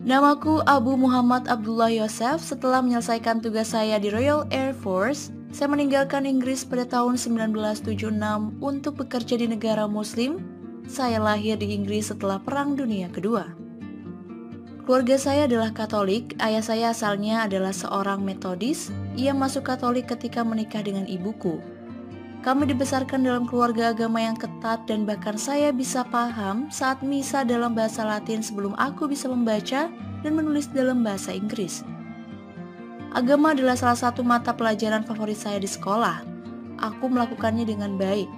Namaku Abu Muhammad Abdullah Yosef. Setelah menyelesaikan tugas saya di Royal Air Force, saya meninggalkan Inggris pada tahun 1976 untuk bekerja di negara Muslim. Saya lahir di Inggris setelah Perang Dunia Kedua. Keluarga saya adalah Katolik. Ayah saya asalnya adalah seorang Metodis. Ia masuk Katolik ketika menikah dengan ibuku. Kami dibesarkan dalam keluarga agama yang ketat dan bahkan saya bisa paham saat misa dalam bahasa Latin sebelum aku bisa membaca dan menulis dalam bahasa Inggris. Agama adalah salah satu mata pelajaran favorit saya di sekolah. Aku melakukannya dengan baik.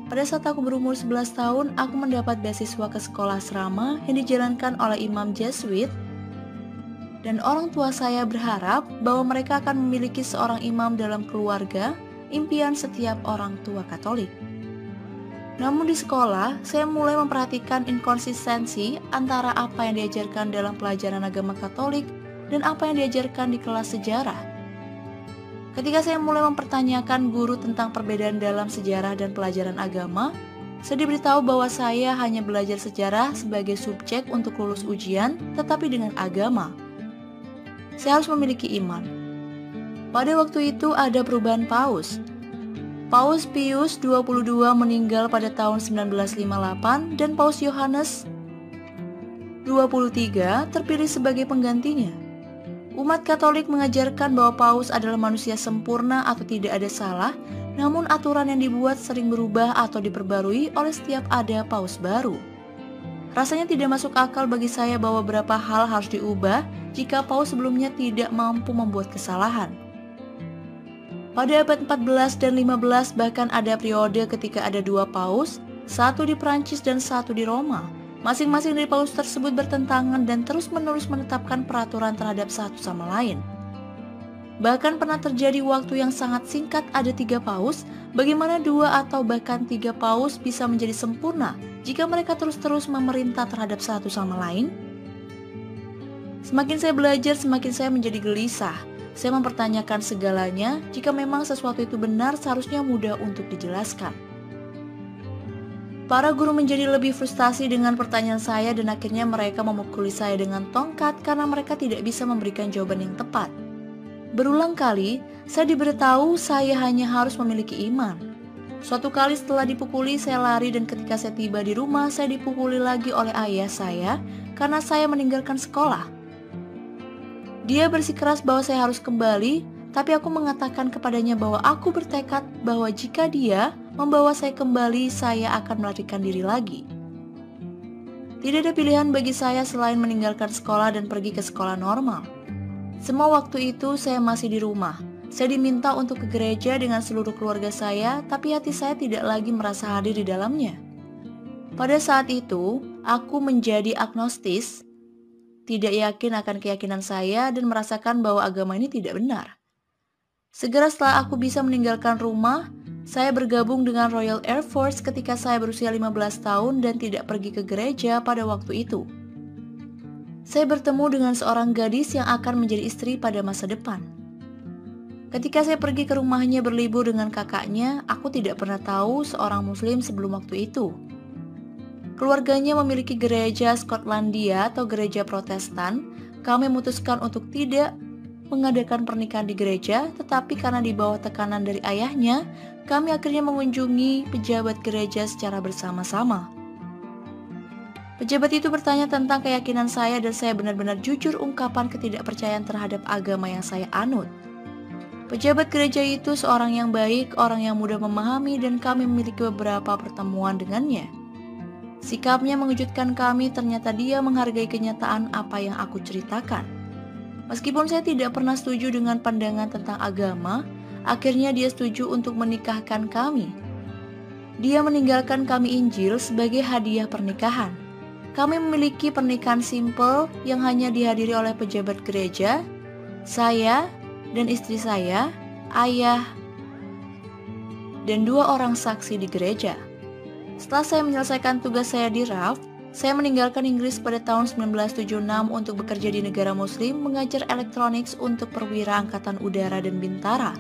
Pada saat aku berumur 11 tahun, aku mendapat beasiswa ke sekolah asrama yang dijalankan oleh imam Jesuit, dan orang tua saya berharap bahwa mereka akan memiliki seorang imam dalam keluarga, impian setiap orang tua Katolik. Namun di sekolah, saya mulai memperhatikan inkonsistensi antara apa yang diajarkan dalam pelajaran agama Katolik dan apa yang diajarkan di kelas sejarah. Ketika saya mulai mempertanyakan guru tentang perbedaan dalam sejarah dan pelajaran agama, saya diberitahu bahwa saya hanya belajar sejarah sebagai subjek untuk lulus ujian, tetapi dengan agama. Saya harus memiliki iman. Pada waktu itu ada perubahan paus. Paus Pius XXII meninggal pada tahun 1958 dan Paus Yohanes XXIII terpilih sebagai penggantinya. Umat Katolik mengajarkan bahwa paus adalah manusia sempurna atau tidak ada salah, namun aturan yang dibuat sering berubah atau diperbarui oleh setiap ada paus baru. Rasanya tidak masuk akal bagi saya bahwa beberapa hal harus diubah jika paus sebelumnya tidak mampu membuat kesalahan. Pada abad 14 dan 15 bahkan ada periode ketika ada dua paus, satu di Prancis dan satu di Roma. Masing-masing dari paus tersebut bertentangan dan terus-menerus menetapkan peraturan terhadap satu sama lain. Bahkan pernah terjadi waktu yang sangat singkat ada 3 paus, bagaimana 2 atau bahkan 3 paus bisa menjadi sempurna jika mereka terus-terus memerintah terhadap satu sama lain? Semakin saya belajar, semakin saya menjadi gelisah. Saya mempertanyakan segalanya, jika memang sesuatu itu benar seharusnya mudah untuk dijelaskan. Para guru menjadi lebih frustasi dengan pertanyaan saya dan akhirnya mereka memukuli saya dengan tongkat karena mereka tidak bisa memberikan jawaban yang tepat. Berulang kali, saya diberitahu saya hanya harus memiliki iman. Suatu kali setelah dipukuli, saya lari dan ketika saya tiba di rumah, saya dipukuli lagi oleh ayah saya karena saya meninggalkan sekolah. Dia bersikeras bahwa saya harus kembali, tapi aku mengatakan kepadanya bahwa aku bertekad bahwa jika dia membawa saya kembali, saya akan melarikan diri lagi. Tidak ada pilihan bagi saya selain meninggalkan sekolah dan pergi ke sekolah normal. Semua waktu itu saya masih di rumah. Saya diminta untuk ke gereja dengan seluruh keluarga saya, tapi hati saya tidak lagi merasa hadir di dalamnya. Pada saat itu, aku menjadi agnostis, tidak yakin akan keyakinan saya dan merasakan bahwa agama ini tidak benar. Segera setelah aku bisa meninggalkan rumah, saya bergabung dengan Royal Air Force ketika saya berusia 15 tahun dan tidak pergi ke gereja pada waktu itu. Saya bertemu dengan seorang gadis yang akan menjadi istri pada masa depan. Ketika saya pergi ke rumahnya berlibur dengan kakaknya, aku tidak pernah tahu seorang muslim sebelum waktu itu. Keluarganya memiliki gereja Skotlandia atau gereja Protestan. Kami memutuskan untuk tidak mengadakan pernikahan di gereja, tetapi karena di bawah tekanan dari ayahnya, kami akhirnya mengunjungi pejabat gereja secara bersama-sama. Pejabat itu bertanya tentang keyakinan saya dan saya benar-benar jujur ungkapan ketidakpercayaan terhadap agama yang saya anut. Pejabat gereja itu seorang yang baik, orang yang mudah memahami dan kami memiliki beberapa pertemuan dengannya. Sikapnya mengejutkan kami, ternyata dia menghargai kenyataan apa yang aku ceritakan. Meskipun saya tidak pernah setuju dengan pandangan tentang agama, akhirnya dia setuju untuk menikahkan kami. Dia meninggalkan kami Injil sebagai hadiah pernikahan. Kami memiliki pernikahan simpel yang hanya dihadiri oleh pejabat gereja, saya dan istri saya, ayah, dan 2 orang saksi di gereja. Setelah saya menyelesaikan tugas saya di RAF, saya meninggalkan Inggris pada tahun 1976 untuk bekerja di negara muslim mengajar elektronik untuk perwira angkatan udara dan bintara.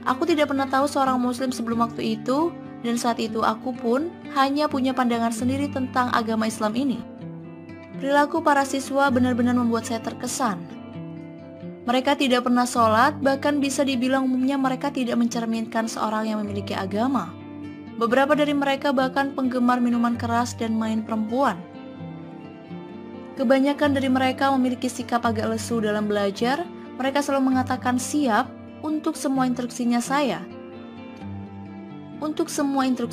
Aku tidak pernah tahu seorang muslim sebelum waktu itu, dan saat itu aku pun hanya punya pandangan sendiri tentang agama Islam ini. Perilaku para siswa benar-benar membuat saya terkesan. Mereka tidak pernah sholat, bahkan bisa dibilang umumnya mereka tidak mencerminkan seorang yang memiliki agama. Beberapa dari mereka bahkan penggemar minuman keras dan main perempuan. Kebanyakan dari mereka memiliki sikap agak lesu dalam belajar. Mereka selalu mengatakan siap untuk semua instruksi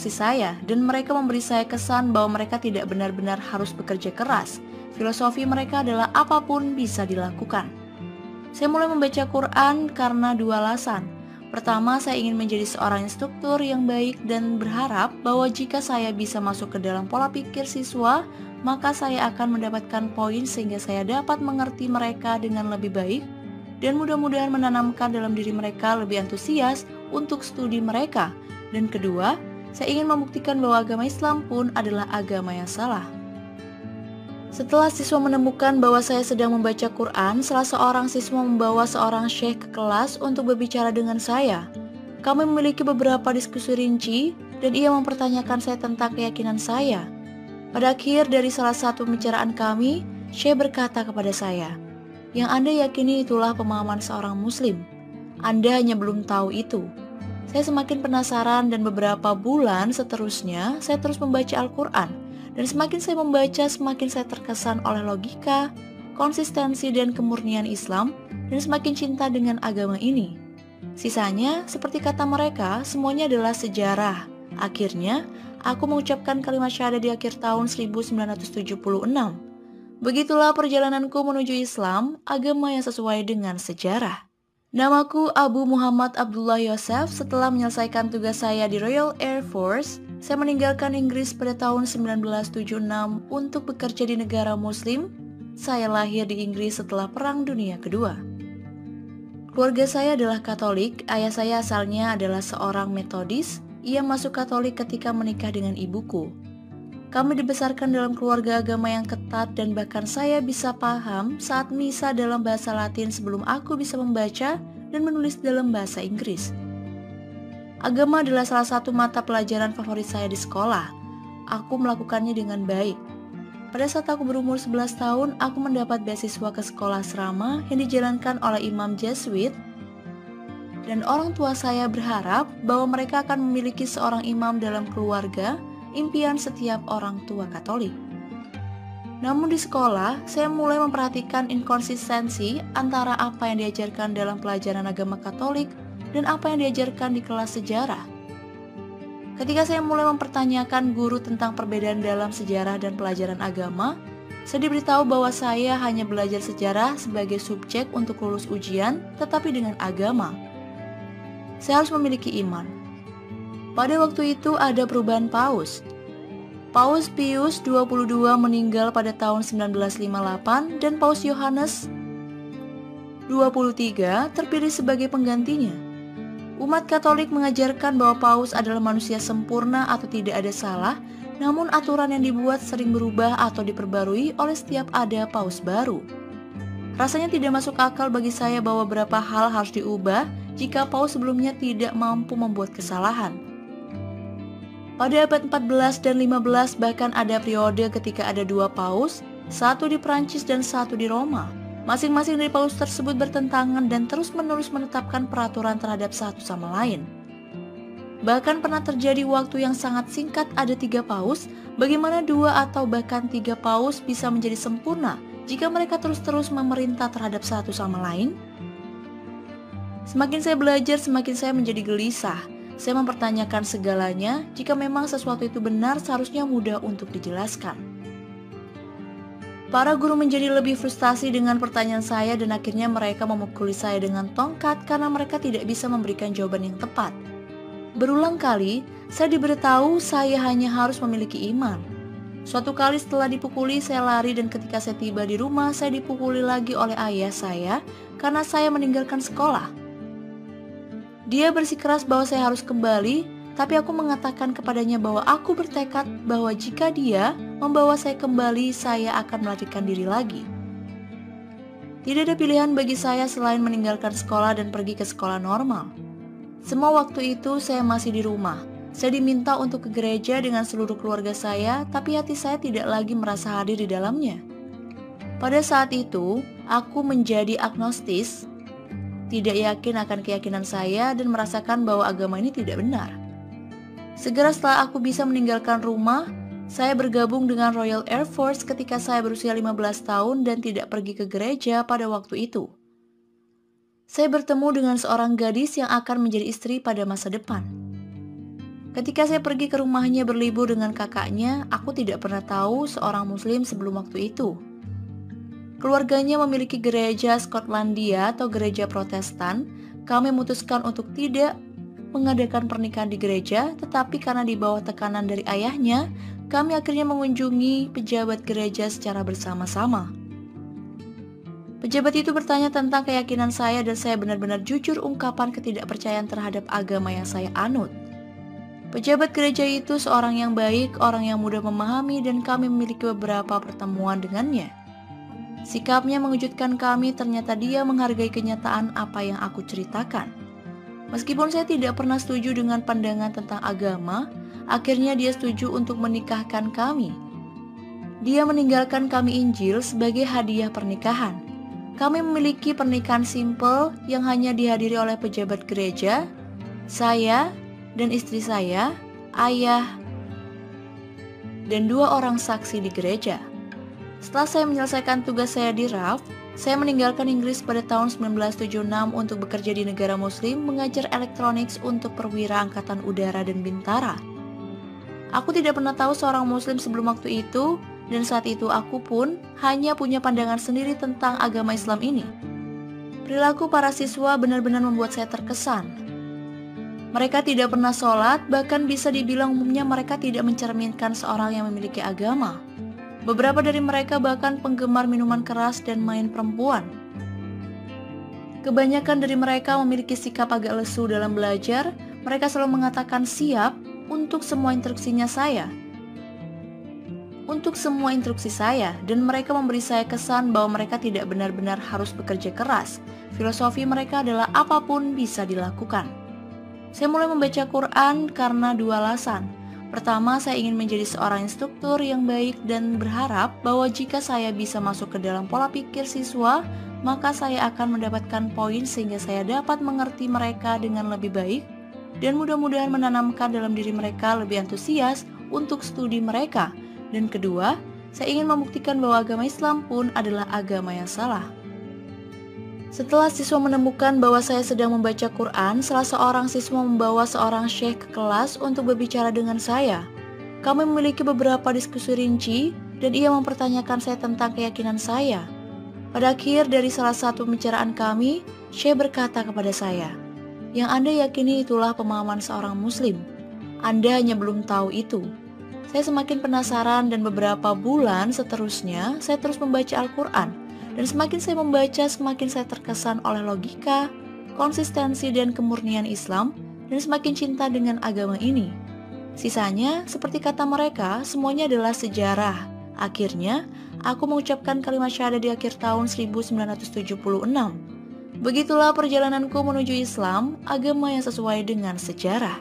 saya, dan mereka memberi saya kesan bahwa mereka tidak benar-benar harus bekerja keras. Filosofi mereka adalah apapun bisa dilakukan. Saya mulai membaca Quran karena dua alasan. Pertama, saya ingin menjadi seorang instruktur yang baik dan berharap bahwa jika saya bisa masuk ke dalam pola pikir siswa, maka saya akan mendapatkan poin sehingga saya dapat mengerti mereka dengan lebih baik dan mudah-mudahan menanamkan dalam diri mereka lebih antusias untuk studi mereka. Dan kedua, saya ingin membuktikan bahwa agama Islam pun adalah agama yang salah. Setelah siswa menemukan bahwa saya sedang membaca Quran, salah seorang siswa membawa seorang syekh ke kelas untuk berbicara dengan saya. Kami memiliki beberapa diskusi rinci, dan ia mempertanyakan saya tentang keyakinan saya. Pada akhir dari salah satu pembicaraan kami, syekh berkata kepada saya, "Yang Anda yakini itulah pemahaman seorang muslim. Anda hanya belum tahu itu." Saya semakin penasaran dan beberapa bulan seterusnya saya terus membaca Al-Quran. Dan semakin saya membaca, semakin saya terkesan oleh logika, konsistensi dan kemurnian Islam, dan semakin cinta dengan agama ini. Sisanya, seperti kata mereka, semuanya adalah sejarah. Akhirnya, aku mengucapkan kalimat syahadat di akhir tahun 1976. Begitulah perjalananku menuju Islam, agama yang sesuai dengan sejarah. Namaku Abu Muhammad Abdullah Yosef. Setelah menyelesaikan tugas saya di Royal Air Force, saya meninggalkan Inggris pada tahun 1976 untuk bekerja di negara Muslim. Saya lahir di Inggris setelah Perang Dunia Kedua. Keluarga saya adalah Katolik. Ayah saya asalnya adalah seorang Metodis. Ia masuk Katolik ketika menikah dengan ibuku. Kami dibesarkan dalam keluarga agama yang ketat dan bahkan saya bisa paham saat misa dalam bahasa Latin sebelum aku bisa membaca dan menulis dalam bahasa Inggris. Agama adalah salah satu mata pelajaran favorit saya di sekolah. Aku melakukannya dengan baik. Pada saat aku berumur 11 tahun, aku mendapat beasiswa ke sekolah asrama yang dijalankan oleh imam Jesuit, dan orang tua saya berharap bahwa mereka akan memiliki seorang imam dalam keluarga, impian setiap orang tua Katolik. Namun di sekolah, saya mulai memperhatikan inkonsistensi antara apa yang diajarkan dalam pelajaran agama Katolik dan apa yang diajarkan di kelas sejarah. Ketika saya mulai mempertanyakan guru tentang perbedaan dalam sejarah dan pelajaran agama, saya diberitahu bahwa saya hanya belajar sejarah sebagai subjek untuk lulus ujian, tetapi dengan agama. Saya harus memiliki iman. Pada waktu itu ada perubahan paus. Paus Pius XXII meninggal pada tahun 1958 dan Paus Yohanes XXIII terpilih sebagai penggantinya. Umat Katolik mengajarkan bahwa paus adalah manusia sempurna atau tidak ada salah, namun aturan yang dibuat sering berubah atau diperbarui oleh setiap ada paus baru. Rasanya tidak masuk akal bagi saya bahwa beberapa hal harus diubah jika paus sebelumnya tidak mampu membuat kesalahan. Pada abad 14 dan 15 bahkan ada periode ketika ada dua paus, satu di Prancis dan satu di Roma. Masing-masing dari paus tersebut bertentangan dan terus-menerus menetapkan peraturan terhadap satu sama lain. Bahkan pernah terjadi waktu yang sangat singkat ada 3 paus. Bagaimana 2 atau bahkan 3 paus bisa menjadi sempurna jika mereka terus-terus memerintah terhadap satu sama lain? Semakin saya belajar, semakin saya menjadi gelisah. Saya mempertanyakan segalanya. Jika memang sesuatu itu benar, seharusnya mudah untuk dijelaskan. Para guru menjadi lebih frustasi dengan pertanyaan saya dan akhirnya mereka memukuli saya dengan tongkat karena mereka tidak bisa memberikan jawaban yang tepat. Berulang kali, saya diberitahu saya hanya harus memiliki iman. Suatu kali setelah dipukuli, saya lari dan ketika saya tiba di rumah, saya dipukuli lagi oleh ayah saya karena saya meninggalkan sekolah. Dia bersikeras bahwa saya harus kembali, tapi aku mengatakan kepadanya bahwa aku bertekad bahwa jika dia membawa saya kembali, saya akan melarikan diri lagi. Tidak ada pilihan bagi saya selain meninggalkan sekolah dan pergi ke sekolah normal. Semua waktu itu saya masih di rumah. Saya diminta untuk ke gereja dengan seluruh keluarga saya, tapi hati saya tidak lagi merasa hadir di dalamnya. Pada saat itu, aku menjadi agnostis, tidak yakin akan keyakinan saya dan merasakan bahwa agama ini tidak benar. Segera setelah aku bisa meninggalkan rumah, saya bergabung dengan Royal Air Force ketika saya berusia 15 tahun dan tidak pergi ke gereja pada waktu itu. Saya bertemu dengan seorang gadis yang akan menjadi istri pada masa depan. Ketika saya pergi ke rumahnya berlibur dengan kakaknya, aku tidak pernah tahu seorang muslim sebelum waktu itu. Keluarganya memiliki gereja Skotlandia atau gereja Protestan. Kami memutuskan untuk tidak mengadakan pernikahan di gereja, tetapi karena di bawah tekanan dari ayahnya, kami akhirnya mengunjungi pejabat gereja secara bersama-sama. Pejabat itu bertanya tentang keyakinan saya dan saya benar-benar jujur ungkapan ketidakpercayaan terhadap agama yang saya anut. Pejabat gereja itu seorang yang baik, orang yang mudah memahami, dan kami memiliki beberapa pertemuan dengannya. Sikapnya mengejutkan kami, ternyata dia menghargai kenyataan apa yang aku ceritakan. Meskipun saya tidak pernah setuju dengan pandangan tentang agama, akhirnya dia setuju untuk menikahkan kami. Dia meninggalkan kami Injil sebagai hadiah pernikahan. Kami memiliki pernikahan simpel yang hanya dihadiri oleh pejabat gereja, saya dan istri saya, ayah, dan 2 orang saksi di gereja. Setelah saya menyelesaikan tugas saya di RAF, saya meninggalkan Inggris pada tahun 1976 untuk bekerja di negara muslim mengajar elektronik untuk perwira angkatan udara dan bintara. Aku tidak pernah tahu seorang muslim sebelum waktu itu, dan saat itu aku pun hanya punya pandangan sendiri tentang agama Islam ini. Perilaku para siswa benar-benar membuat saya terkesan. Mereka tidak pernah sholat, bahkan bisa dibilang umumnya mereka tidak mencerminkan seorang yang memiliki agama. Beberapa dari mereka bahkan penggemar minuman keras dan main perempuan. Kebanyakan dari mereka memiliki sikap agak lesu dalam belajar. Mereka selalu mengatakan siap untuk semua instruksi saya, dan mereka memberi saya kesan bahwa mereka tidak benar-benar harus bekerja keras. Filosofi mereka adalah apapun bisa dilakukan. Saya mulai membaca Quran karena 2 alasan. Pertama, saya ingin menjadi seorang instruktur yang baik dan berharap bahwa jika saya bisa masuk ke dalam pola pikir siswa, maka saya akan mendapatkan poin sehingga saya dapat mengerti mereka dengan lebih baik dan mudah-mudahan menanamkan dalam diri mereka lebih antusias untuk studi mereka. Dan kedua, saya ingin membuktikan bahwa agama Islam pun adalah agama yang salah. Setelah siswa menemukan bahwa saya sedang membaca Quran, salah seorang siswa membawa seorang syekh ke kelas untuk berbicara dengan saya. Kami memiliki beberapa diskusi rinci, dan ia mempertanyakan saya tentang keyakinan saya. Pada akhir dari salah satu pembicaraan kami, syekh berkata kepada saya, "Yang Anda yakini itulah pemahaman seorang muslim. Anda hanya belum tahu itu." Saya semakin penasaran dan beberapa bulan seterusnya, saya terus membaca Al-Quran. Dan semakin saya membaca, semakin saya terkesan oleh logika, konsistensi, dan kemurnian Islam, dan semakin cinta dengan agama ini. Sisanya, seperti kata mereka, semuanya adalah sejarah. Akhirnya, aku mengucapkan kalimat syahadat di akhir tahun 1976. Begitulah perjalananku menuju Islam, agama yang sesuai dengan sejarah.